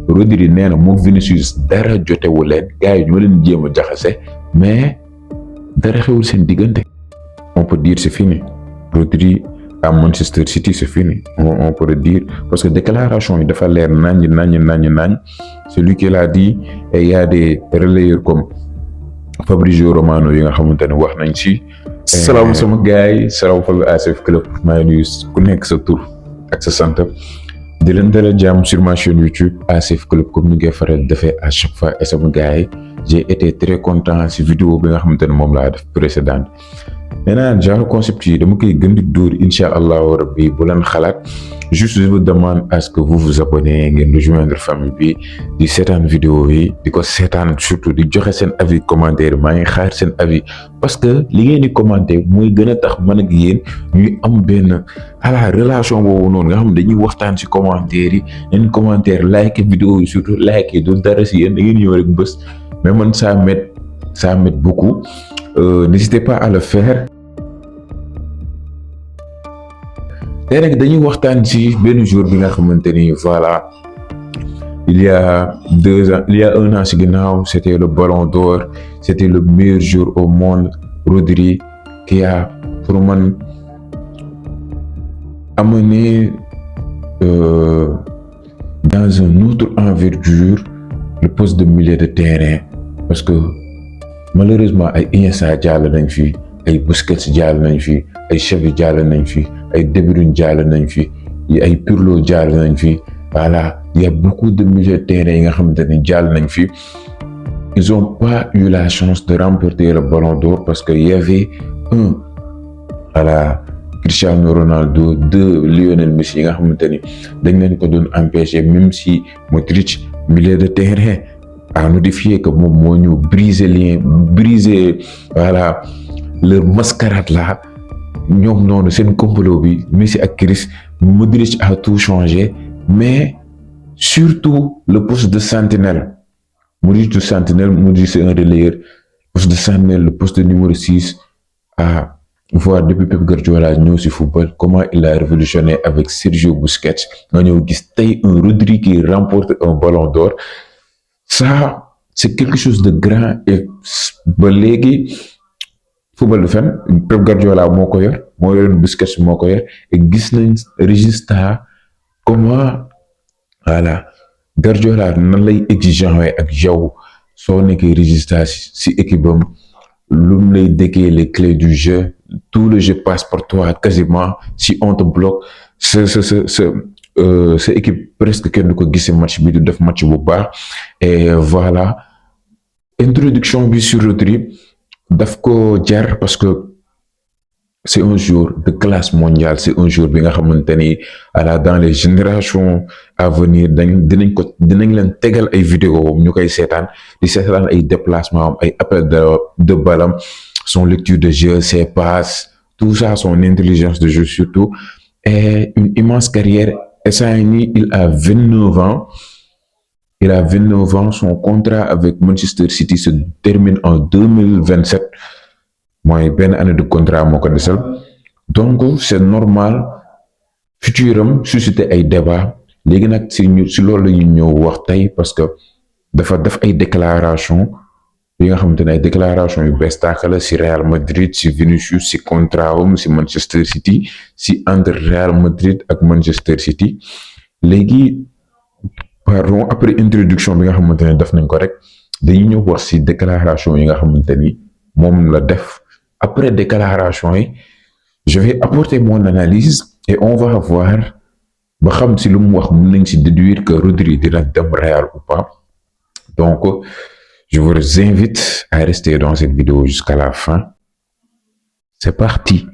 Rodri nee na moom Vinicius dara jotewu leen gars yi ñoo leen jéem a jaxase mais dara xewul seen diggante. On peut dire c'est fini. Rodri à Manchester City c'est fini. On peut le dire parce que déclaration yi dafa leer nañ. C'est lui qui l'a dit et il y a des relayeurs comme Fabrizio Romano yi nga xamante ne wax nañ ci. salaam sama gars yi salaam fa ASF Club maa ngi nuyu ku nekk sa tur ak sa sant di leen dalal jàmm sur ma chaîne YouTube ASF Club comme ni ngay faral defee à chaque fois et sama gars yi j'ai été très content si vidéo bi nga xamante ne moom laa def précédente. Maintenant genre concept yi dama koy gën di dóor incha allahu rabbi bu leen xalaat juste je vous demande à ce que vous vous abonnez ngeen rejoindre famille bi di seetaan vidéo yi di ko seetaan surtout di joxe seen avis commentaire maa ngi xaar seen avis parce que li ngeen di commenter mooy gën a tax man ak yéen ñuy am benn relation boobu noonu nga xam ne dañuy waxtaan si commentaire yi ngeen commentaire like vidéo yi surtout like yi du dara si yéen da ngeen ñëw rek bës mais man ça m'aide beaucoup. N'hésitez pas à le faire. tey nag dañuy waxtaan ci benn jour bi nga xamante ni voilà il y a 2 ans il y a 1 an ci ginnaaw c'était le Ballon d'Or c'était le meilleur joueur au monde Rodri qui a pour man amené dans une autre envergure le poste de milieu de terrain parce que malheureusement ay Iniesta jàll nañ fi ay Busquets jàll nañ fi ay Xavi jàll nañ fi ay De Bruyne jàll nañ fi ay Pirlo jàll nañ fi voilà il y a beaucoup de milieux de terrain yi nga xamante ne jàll nañ fi ils ont pas eu la chance de remporter le Ballon d'Or parce que y avait Cristiano Ronaldo 2 Lionel Messi yi nga xamante ni dañ leen ko doon empêcher même si Modric milieu de terrain à notifier que moom moo ñu briser leur mascarade là ñoom noonu seen complot bi Messi ak Chris Modric a tout changé mais surtout le poste de sentinelle Modric c'est un relayeur poste de sentinelle le poste de numéro 6 à voir depuis Pep Guardiola ñëw ci football comment il a révolutionné avec Sergio Busquets nga ñëw gis tey un Rodri qui remporte un Ballon d'Or. Ça c'est quelque chose de grand et ba léegi football du fen Pep Guardiola moo ko yor moo yoroon Busquets moo ko yor et gis nañ résultat comment Guardiola nan lay exigeant ak yow soo nekkee résultat si équipe am lu mu lay déggee les clés du jeu tout le jeu passe par toi quasiment si on te bloque sa équipe presque kenn du ko gisee match bi du def match bu baax et voilà introduction bi sur Rodri daf ko jar parce que c'est un joueur de classe mondiale c'est un joueur bi nga xamante ni dans les générations à venir dinañ leen tegal ay vidéo ñu koy seetaan ay déplacements ay appels de balle son lecture de jeu ses passes tout ça son intelligence de jeu surtout et une immense carrière. Et ça, il a 29 ans. Il a 29 ans. Son contrat avec Manchester City se termine en 2027. Moi, ben année de contrat moo ko desal. Donc c'est normal futuram susciter ay débat léegi nag si loolu la ñu ñëw wax tey parce que dafa def ay déclaration yi nga xamante ne ay déclaration yu bees tàkk la si Real Madrid si Vinicius si contrat am si Manchester City si entre Real Madrid ak Manchester City léegi pardon après introduction bi nga xamante ne def nañ ko rek dañuy ñëw wax si déclaration yi nga xamante ni moom la def après déclaration yi je vais apporter mon analyse et on va voir ba xam si lu mu wax mën nañ si déduire que Rodri dina dem Real ou pas donc je vous invite à rester dans cette vidéo jusqu'à la fin. C'est parti.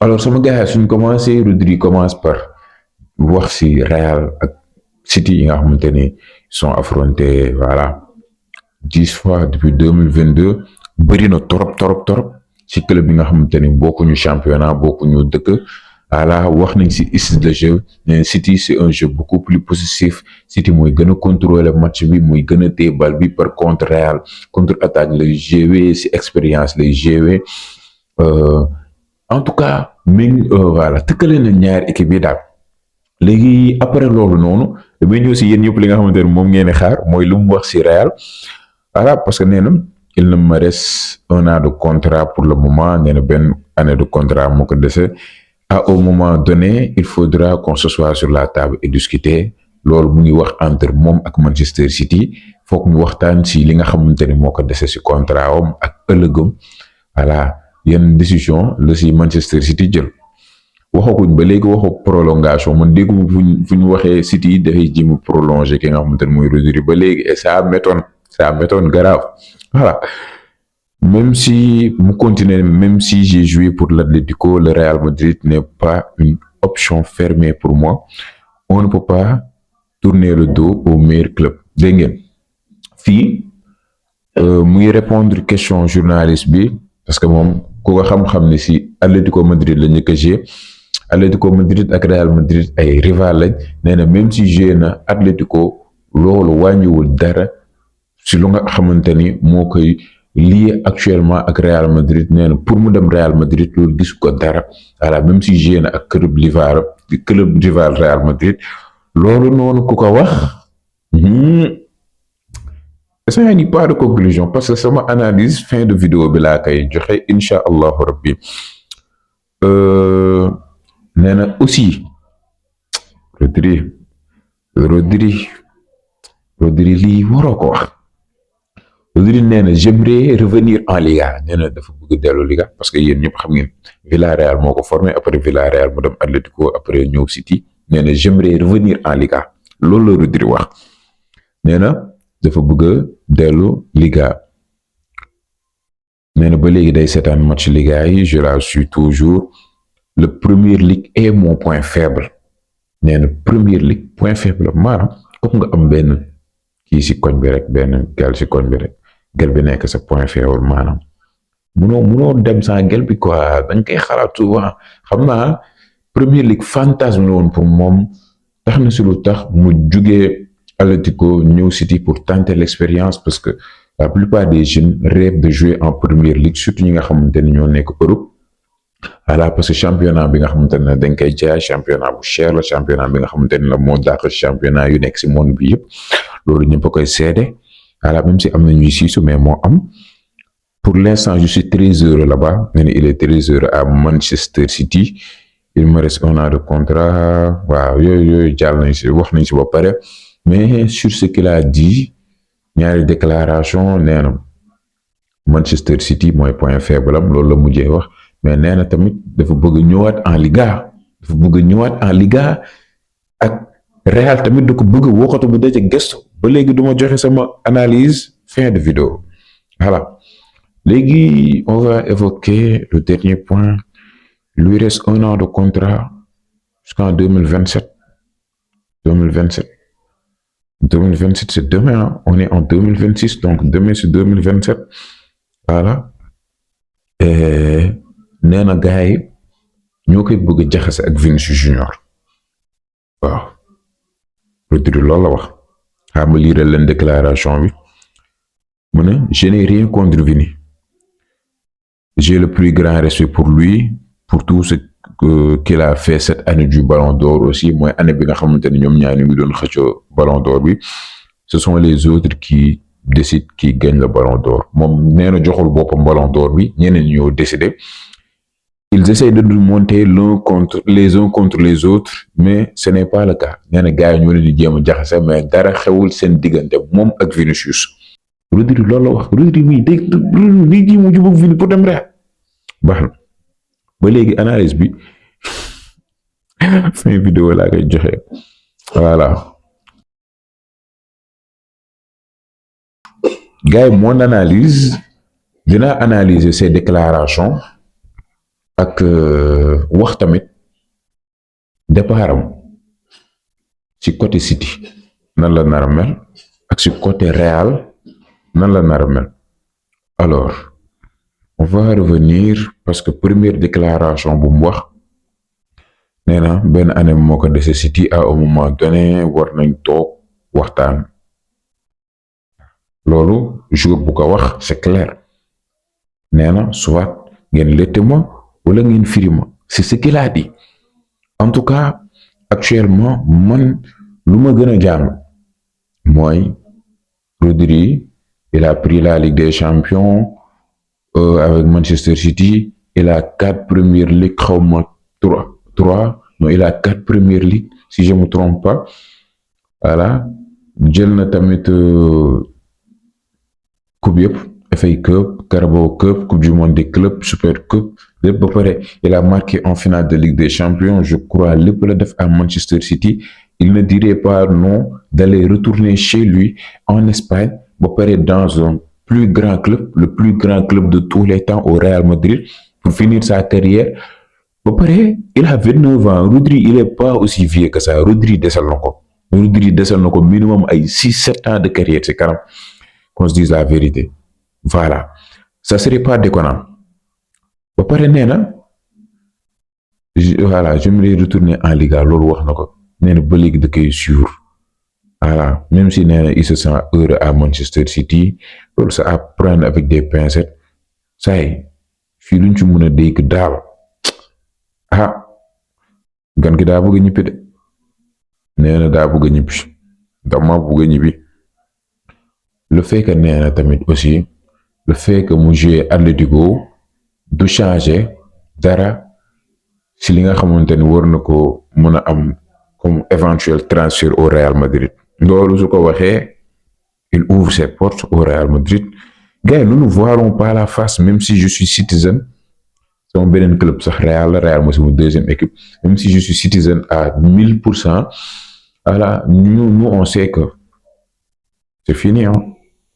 Alors sama gars suñ commencé Rodri commence par wax ci Real ak City yi nga xamante ni sont affrontés 10 fois depuis 2022 bëri na torop ci club yi nga xamante ni bokkuñu championnat bokkuñu dëkk. wax nañ ci style de jeu mais City c'est un jeu beaucoup plus possessif City mooy gën a contrôler match bi mooy gën a téye bal bi par contre Real contre attaque lay jouer ci expérience lay jouer en tout cas tëkkale na ñaari équipe yi daal léegi après loolu noonu damay ñëw si yéen ñëpp li nga xamante ne moom ngeen di xaar mooy lu mu wax si Real. Voilà, parce que nee na il ne me reste 1 an de contrat pour le moment, nee na benn année de contrat moo ko dese. À un moment donné il faudra qu'on s'assoie sur la table et discuter. Loolu mu ngi wax entre moom ak Manchester City foog ñu waxtaan si li nga xamante ni moo ko dese si contrat am ak ëllëgëm. Voilà, yenn décision la si Manchester City jël. waxaguñ ba léegi waxu prolongation man déggu fu ñu waxee City dafay jéem a prolonger ki nga xamante ne mooy Rodri ba léegi et ça m'étonne grave. Voilà, même si mu continuer, même si j'ai joué pour l'Atlético, le Real Madrid n'est pas une option fermée pour moi. On ne peut pas tourner le dos au meilleur club. Dégg ngeen fii mu ngi répondre question journaliste bi parce que moom ku ko xam-xam ne si Atlético Madrid la njëkk a joué. Atlético Madrid ak Real Madrid ay rival lañ. Nee na même si joué na Atlético loolu wàññiwul dara si lu nga xamante ni moo koy lié actuellement ak Real Madrid. Nee na pour mu dem Real Madrid loolu gisu ko dara. Voilà, même si joué na ak club rival Real Madrid loolu noonu ku ko wax. Ça n'y pas de conclusion parce que sama analyse fin de vidéo bi laa koy joxe incha allahu rabbi. Nee na aussi Rodri lii waroo ko wax. Rodri nee na j'aimerais revenir en Liga. Nee na dafa bëgg dellu Liga parce que yéen ñëpp xam ngeen Villarreal moo ko formé après Villarreal mu dem Atlético après ñëw City. Nee na j'aimerais revenir en Liga loolu la Rodri wax. nee na dafa bëgg dellu Liga. nee na ba léegi day seetaan match Liga yi je la suis toujours. Le Premier League est mon point faible. nee na Premier League point faible maanaam comme nga am benn kii si koñ bi rek benn gel si koñ bi rek gel bi nekk sa point faible maanaam munoo dem sans gel bi quoi dañ koy xalaat souvent. xam naa Premier League fantasme la woon pour moom tax na si lu tax mu jugee Atlético ñëw City pour tenter l'expérience parce que la plupart des jeunes rêvent de jouer en Premier League surtout ñi nga xamante ni ñoo nekk Europe. Voilà, parce que championnat bi nga xamante ne dañ koy jaay championnat bu cher la championnat bi nga xamante ne la moo dàq championnat yu nekk si monde bi yëpp loolu ñëpp a koy seede. Voilà, même si am na ñuy siisu mais moo am. Pour l'instant je suis très heureux là-bas. nee na il est très heureux à Manchester City. Il me reste 1 an de contrat. waaw yooyu jàll nañ si wax nañ si ba pare mais sur ce qu'il a dit ñaari déclaration nee na Manchester City mooy point faible am loolu la mujjee wax. mais nee na tamit dafa bëgg ñëwaat en Liga ak Real tamit da ko bëgg wokkatu bu dee ca gëstu ba léegi du ma joxe sama analyse fin de vidéo. Voilà, léegi on va évoquer le dernier point. Il lui reste 1 an de contrat jusqu'en 2027. 2027 c'est demain, hein? On est en 2026 donc demain c'est 2027. Voilà. nee na gars yi ñoo koy bëgg a jaxase ak Vinicius Junior. waaw Rodri loolu la wax. xam nga lire leen déclaration bi mu ne je n'ai rien contre Vini. J'ai le plus grand respect pour lui pour tout ce qu'il a fait cette année du Ballon d'Or aussi mooy année bi nga xamante ne ñoom ñaar ñu ngi doon xëccoo Ballon d'Or bi. Ce sont les autres qui décident qui gagne le Ballon d'Or moom nee na joxul boppam Ballon d'Or bi ñeneen ñoo décider. Ils essayent de nous monter les uns contre les autres mais ce n'est pas le cas. nee na gars yi ñoo leen di jéem a jaxase mais dara xewul seen diggante moom ak Vinicius. Rodri loolu la wax. Rodri mii dégg ji mu jubóog Vini pour dem Real. baax na ba léegi analyse bi fin vidéo laa koy joxe. voilà gars yi mon analyse dinaa analyser ces déclarations ak wax tamit départam ci côté City nan la nar a mel ak ci côté Real nan la nar a mel. Alors on va revenir parce que première déclaration bu mu wax nee na benn année moo ko dese City à un moment donné war nañ toog waxtaan. loolu jour bu ko wax c'est clair. nee na soit ngeen lette ma wala ngeen firi ma c'est ce qu'il a dit. En tout cas actuellement man lu ma gën a jàmm mooy Rodri il a pris la Ligue des Champions avec Manchester City il a 4 premières ligues xawma trois non il a 4 premières ligues si je me trompe pas voilà jël na tamit coupe yëpp FA Cup Carabao Cup Coupe du Monde des clubs Super Cup lépp ba pare il a marqué en finale de Ligue des Champions je crois lépp la def à Manchester City il ne dirait pas non d'aller retourner chez lui en Espagne ba pare dans un plus grand club le plus grand club de tous les temps au Real Madrid pour finir sa carrière ba pare il a 29 ans Rodri il est pas aussi vieux que ça Rodri desal na ko minimum ay 6-7 ans de carrière ci kanam qu'on se dise la vérité voilà ça serait pas déconnant ba pare nee na voilà j'aimerais retourner en Liga loolu wax na ko nee na ba léegi da koy suivre voilà même si nee na il se sent heureux à Manchester City loolu ça à prendre avec des pincettes ça y fii luñ ci mën a dégg daal gan gi daa bëgg a ñibbi de nee na daa bëgg a ñibbi dama bëgg a ñibbi le fait que nee na tamit aussi le fait que mu joué Atlético du changer dara si li nga xamante ni war na ko mën a am comme éventuel transfert au Real Madrid loolu su ko waxee il ouvre ses portes au Real Madrid gars yi nous ne voilons pas la face même si je suis citizen sama beneen club sax Real mooy sama deuxième équipe même si je suis citizen à 1000%. Voilà, nous on sait que c'est fini, hein.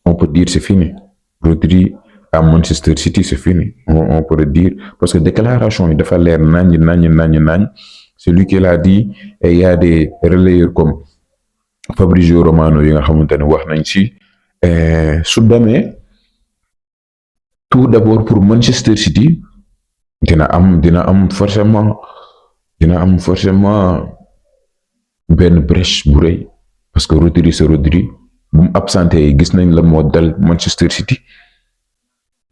On peut dire c'est fini. Rodri à Manchester City, c'est fini. On peut le dire. Parce que déclaration, il a l'air nagne. C'est lui qui l'a dit. Et il y a des relayeurs comme Fabrizio Romano, il y a tout d'abord pour Manchester City, dina am forcément benn brèche bu rëy parce que Rodri c'est Rodri bu mu absenté gis nañ la moo dal Manchester City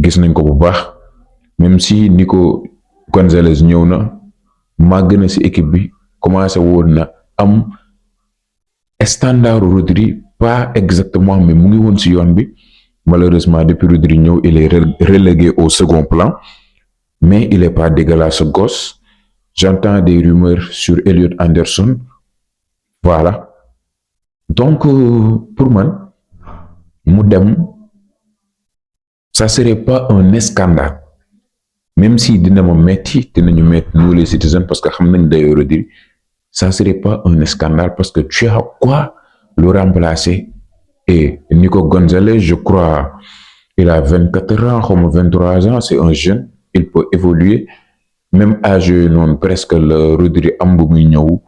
gis nañ ko bu baax même si Nico Gonzalez ñëw na màgg na ci équipe bi commencé woon na am standard Rodri pas exactement mais mu ngi woon ci yoon bi malheureusement depuis Rodri ñëw il est relégué au second plan mais il est pas dégueulasse ce gosse j'entends des rumeurs sur Elliot Anderson. Voilà donc pour man mu dem ça serait pas un scandale même si dinañu metti nous les citizens parce que xam nañ day Rodri ça serait pas un scandale parce que tu as quoi le remplacer et Nico Gonzalez je crois il a 24 ans comme 23 ans c'est un jeune il peut évoluer même âge non presque le Rodri am bu muy ñëw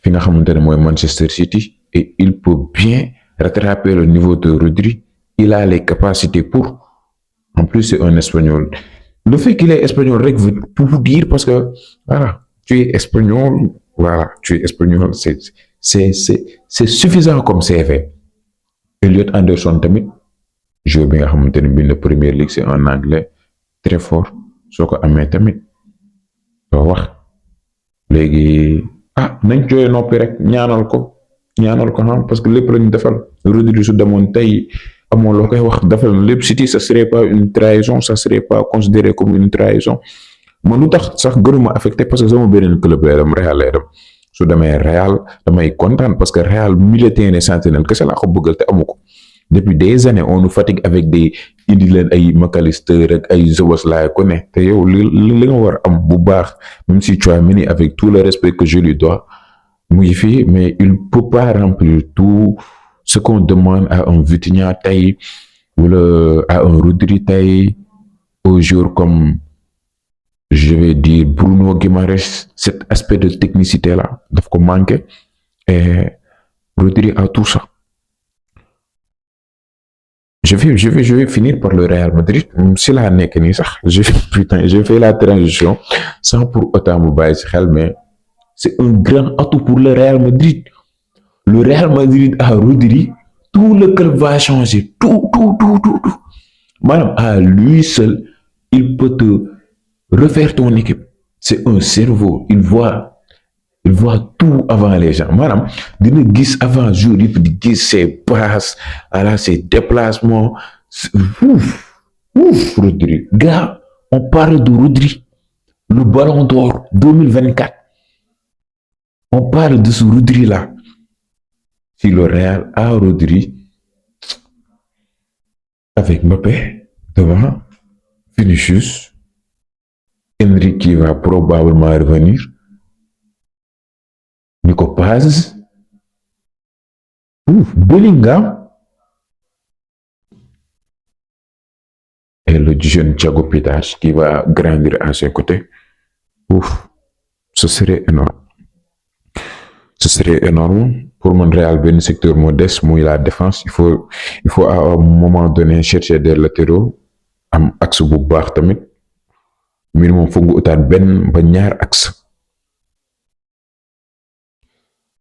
fi nga xamante ne mooy Manchester City et il peut bien rattraper le niveau de Rodri il a les capacités pour en plus c'est un espagnol le fait qu'il est espagnol rek veut tout dire parce que voilà tu es espagnol c'est suffisant comme CV. Elliot Anderson tamit joueur bi nga xamante ne bi na Première Ligue c'est en anglais très fort soo ko amee tamit doo wax léegi nañ jooy noppi rek ñaanal ko parce que lépp lañu defal Rodri su demoon tey amoo loo koy wax defal lépp City ça serait pas une trahison ça serait pas considéré comme une trahison man lu tax sax gënuma affecté parce que sama beneen club lay dem Real lay dem su demee Real damay kontaan parce que Real milieu terrain sentinelle kese laa ko bëggal te amu ko depuis des années on nous fatigue avec des indi leen ay McAllister ak ay Szoboszlai ko ne te yow li nga war am bu baax même si Tchouaméni avec tout le respect que je lui dois mu ngi fii mais il peut pas remplir tout ce qu'on demande à un Vitinha tey wala à un Rodri tey aux joueurs comme je vais dire Bruno Guimaraes cet aspect de technicité là daf ko manqué et Rodri a tout ça. Je vais finir par le Real Madrid si la nekk nii sax j'ai fait la transition sans pour autant mu bàyyi ci xel mais c'est un grand atout pour le Real Madrid. Le Real Madrid à Rodri tout le club va changer tout maanaam à lui seul il peut te refaire ton équipe c'est un cerveau il voit il voit tout avant les gens maanaam dina gis avant jour yëpp di gis ses passes voilà ses déplacements ouf Rodri gars on parle de Rodri le ballon d'or 2024 on parle de ce Rodri là si le Real a Rodri avec Mbappé devant Vinicius Henry qui va probablement revenir Nico Paz Bellingham et le jeune Thiago Pitas qui va grandir à ses côtés. Ouf, ce serait énorme. Ce serait énorme. Pour mon Real, ben secteur modeste, moi, la défense, il faut à un moment donné chercher des latéraux, am axe bu baax tamit. Minimum faut nga utaat ben ba ñaar axe.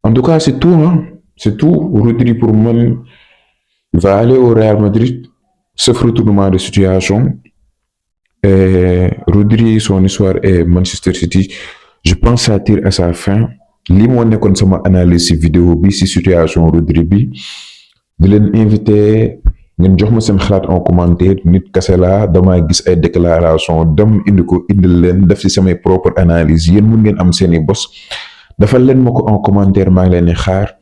En tout cas, c'est tout, hein. C'est tout. Rodri pour moi, il va aller au Real Madrid, sauf retournement de situation. Et Rodri, son histoire et Manchester City, je pense que ça tire à sa fin. Li moo nekkoon sama analyse ci vidéo bi ci situation Rodri bi di leen invité ngeen jox ma seen xalaat en commentaire nit kase la dama gis ay déclaration dem indi ko indil leen def ci samay propre analyse yéen mun ngeen am seeni bos dafal leen ma ko en commentaire maa ngi leen di xaar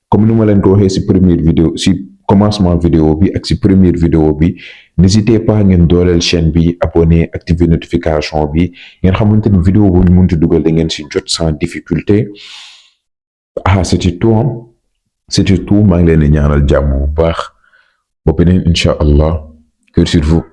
comme ni ma leen ko waxee ci première vidéo ci commencement vidéo bi ak ci première vidéo bi n'hésitez pas ngeen dooleel chaîne bi abonné activer notification bi ngeen xamante ni vidéo bu ñu munti dugal da ngeen ci jot sans difficulté c'était tout hein? C'était tout maa ngi leen di ñaanal jàmm bu baax ba beneen incha allah cœur sur vous